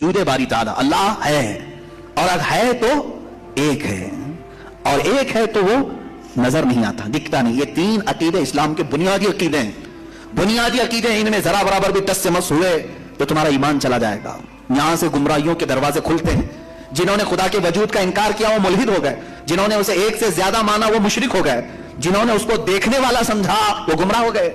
वजूद बारी ताला, अल्लाह है और अगर है तो एक है, और एक है तो वो नजर नहीं आता, दिखता नहीं। ये तीन अकीदे इस्लाम के बुनियादी अकीदे हैं, बुनियादी अकीदे हैं। इनमें जरा बराबर भी टस से मस हुए तो तुम्हारा ईमान चला जाएगा। यहां से गुमराहियों के दरवाजे खुलते हैं। जिन्होंने खुदा के वजूद का इनकार किया वो मुल्हिद हो गए, जिन्होंने उसे एक से ज्यादा माना वो मुशरिक हो गए, जिन्होंने उसको देखने वाला समझा वो गुमराह हो गए।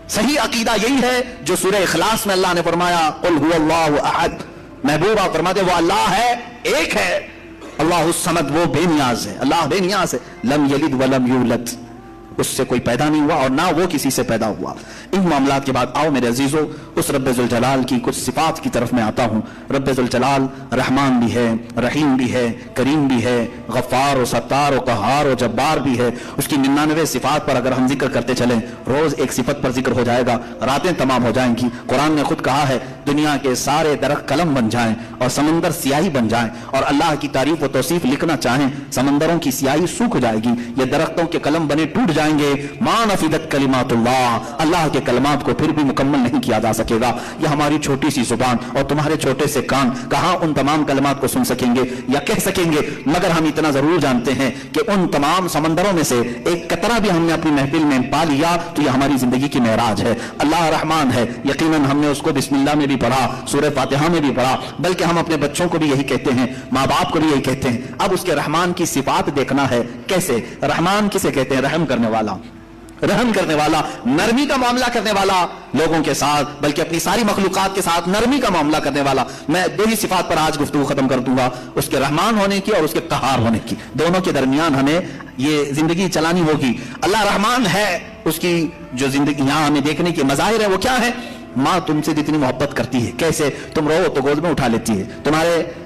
सही अकीदा यही है जो सूरह इखलास में अल्लाह ने फरमाया, कुल हुवल्लाहु अहद, महबूबा फरमाते वो अल्लाह है, एक है, अल्लाहु समद, वो बेनियाज है, अल्लाह बेनियाज है, लम यलिद वलम यूलद, उससे कोई पैदा नहीं हुआ और ना वो किसी से पैदा हुआ। इन मामलात के बाद आओ मेरे अजीजों उस रब्बे जुल जलाल की कुछ सिफात की तरफ मैं आता हूं। रब्बे जुल जलाल रहमान भी है, रहीम भी है, करीम भी है, गफ्फार और सत्तार और कहार और जब्बार भी है। उसकी 99 सिफात पर अगर हम जिक्र करते चलें, रोज एक सिफत पर जिक्र हो जाएगा, रातें तमाम हो जाएंगी। कुरान ने खुद कहा है दुनिया के सारे दरख्त कलम बन जाएं और समंदर सियाही बन जाएं, और अल्लाह की तारीफ व तौसीफ लिखना चाहें समंदरों की सियाही सूख जाएगी, ये दरख्तों के कलम बने टूट जाएंगे। मा नफिदत कलिमातुल्लाह, अल्लाह के कलमात को फिर भी मुकम्मल नहीं किया जा सकेगा। यह हमारी छोटी सी जुबान और तुम्हारे छोटे से कान कहां उन तमाम कलमात को सुन सकेंगे या कह सकेंगे, मगर हम इतना जरूर जानते हैं कि उन तमाम समंदरों में से एक कतरा भी हमने अपनी महफिल में पा लिया तो यह हमारी जिंदगी की मेराज है। अल्लाह रहमान है, यकीनन हमने उसको बिस्मिल्लाह में भी पढ़ा, सूरह फातिहा में भी पढ़ा, बल्कि हम अपने बच्चों को भी यही कहते हैं, माँ बाप को भी यही कहते हैं। अब उसके रहमान की सिफात देखना है, कैसे रहमान किसे कहते हैं? रहम करने वाला, रहम करने वाला, नरमी का मामला करने वाला लोगों के साथ, बल्कि अपनी सारी मखलूकात के साथ नरमी का मामला करने वाला। मैं दो ही सिफात पर आज गुफ्तगू खत्म कर दूंगा, उसके रहमान होने की और उसके कहार होने की। दोनों के दरमियान हमें ये जिंदगी चलानी होगी। अल्लाह रहमान है, उसकी जो जिंदगी यहां हमें देखने की मज़ाहिर है वो क्या है? माँ तुमसे जितनी मोहब्बत करती है, कैसे तुम रो तो गोद में उठा लेती है, तुम्हारे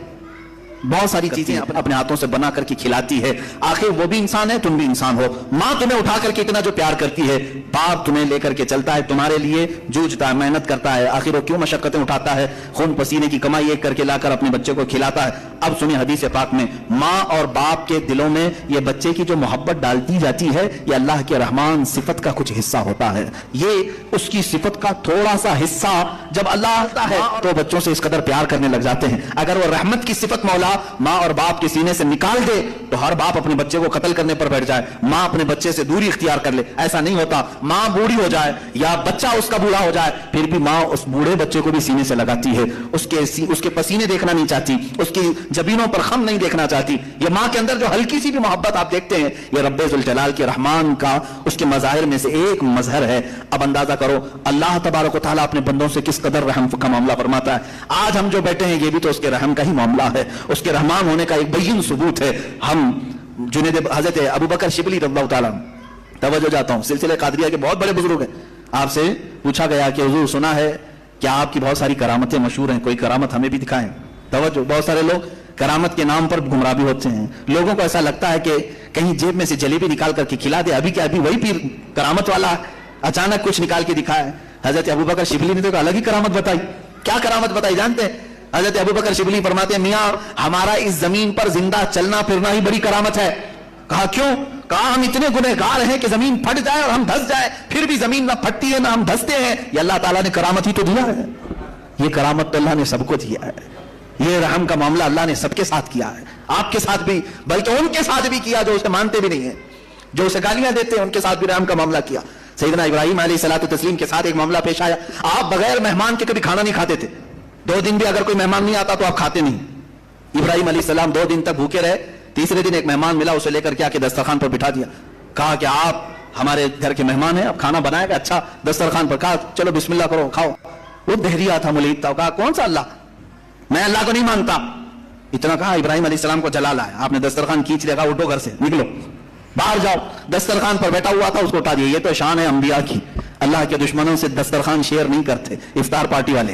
बहुत सारी चीजें अपने हाथों से बना करके खिलाती है, आखिर वो भी इंसान है, तुम भी इंसान हो। माँ तुम्हें उठा करके इतना जो प्यार करती है, बाप तुम्हें लेकर के चलता है, तुम्हारे लिए जूझता है, मेहनत करता है, आखिर वो क्यों मशक्कतें उठाता है, खून पसीने की कमाई एक करके लाकर अपने बच्चे को खिलाता है। अब सुनिए हदीस पाक में, माँ और बाप के दिलों में ये बच्चे की जो मोहब्बत डालती जाती है, ये अल्लाह के रहमान सिफत का कुछ हिस्सा होता है। ये उसकी सिफत का थोड़ा सा हिस्सा जब अल्लाह आता है तो बच्चों से इस कदर प्यार करने लग जाते हैं। अगर वो रहमत की सिफत मौला माँ और बाप के सीने से निकाल दे तो हर बाप अपने बच्चे को कत्ल करने पर बैठ जाए, माँ अपने बच्चे से दूरी इख्तियार कर ले। ऐसा नहीं होता, माँ बूढ़ी हो जाए या बच्चा उसका बूढ़ा हो जाए, फिर भी माँ उस बूढ़े बच्चे को भी सीने से लगाती है, उसके पसीने देखना नहीं चाहती, उसकी जबीनों पर खम नहीं देखना चाहती। ये माँ के अंदर जो हल्की सी भी मोहब्बत आप देखते हैं, ये रब्बे जुल जलाल के रहमान का उसके मज़ाहिर में से एक मजहर है। अब अंदाजा करो अल्लाह तबारक व तआला अपने बंदों से किस कदर रहम का मामला फरमाता है। आज हम जो बैठे हैं ये भी तो उसके रहम का ही मामला है, उसके रहमान होने का एक बय्यिन सबूत है। हम जुनैद हजरत अबू बकर शिबली रज़ियल्लाहु ताला, तवज्जो जाता हूं, सिलसिले कादरिया के बहुत बड़े बुजुर्ग हैं। आपसे पूछा गया कि हुजूर सुना है क्या आपकी बहुत सारी करामतें मशहूर हैं, कोई करामत हमें भी दिखाएं। तवज्जो, बहुत सारे लोग करामत के नाम पर गुमराह भी होते हैं। लोगों को ऐसा लगता है कि कहीं जेब में से जलेबी निकाल करके खिला दे, अभी क्या अभी वही पीर करामत वाला अचानक कुछ निकाल के दिखाए। हजरत अबू बकर शिबली ने तो अलग ही करामत बताई। क्या करामत बताई जानते हैं? हजरत अबू बकर शिबली फरमाते हैं, मियां हमारा इस जमीन पर जिंदा चलना फिरना ही बड़ी करामत है। कहा क्यों? कहा हम इतने गुनहगार हैं कि जमीन फट जाए और हम धंस जाए, फिर भी जमीन ना फटती है ना हम धंसते हैं। ये अल्लाह ताला ने करामत ही तो दिया है, ये करामत तो अल्लाह ने सबको दिया है। ये रहम का मामला अल्लाह ने सबके साथ किया है, आपके साथ भी, बल्कि उनके साथ भी किया जो उसे मानते भी नहीं है, जो उसे गालियां देते हैं, उनके साथ भी रहम का मामला किया। सैयदना इब्राहिम अलैहिस्सलातु तस्लीम के साथ एक मामला पेश आया। आप बगैर मेहमान के कभी खाना नहीं खाते थे, 2 दिन भी अगर कोई मेहमान नहीं आता तो आप खाते नहीं। इब्राहिम अलैहिस्सलाम 2 दिन तक भूखे रहे, तीसरे दिन एक मेहमान मिला, उसे लेकर के आके दस्तरखान पर बिठा दिया, कहा कि आप हमारे घर के मेहमान हैं, आप खाना बनाएगा, अच्छा दस्तरखान पर, कहा चलो बिस्मिल्लाह करो खाओ। वो दहरिया था, मुलीद था, कहा कौन सा अल्लाह, मैं अल्लाह को नहीं मानता। इतना कहा इब्राहिम अलैहिस्सलाम को जलाल आया, आपने दस्तरखान खींच लिया, कहा उठो घर से निकलो बाहर जाओ। दस्तरखान पर बैठा हुआ था, उसको उठा दिया। ये तो शान है अंबिया की, अल्लाह के दुश्मनों से दस्तरखान शेयर नहीं करते, इफ्तार पार्टी वाले।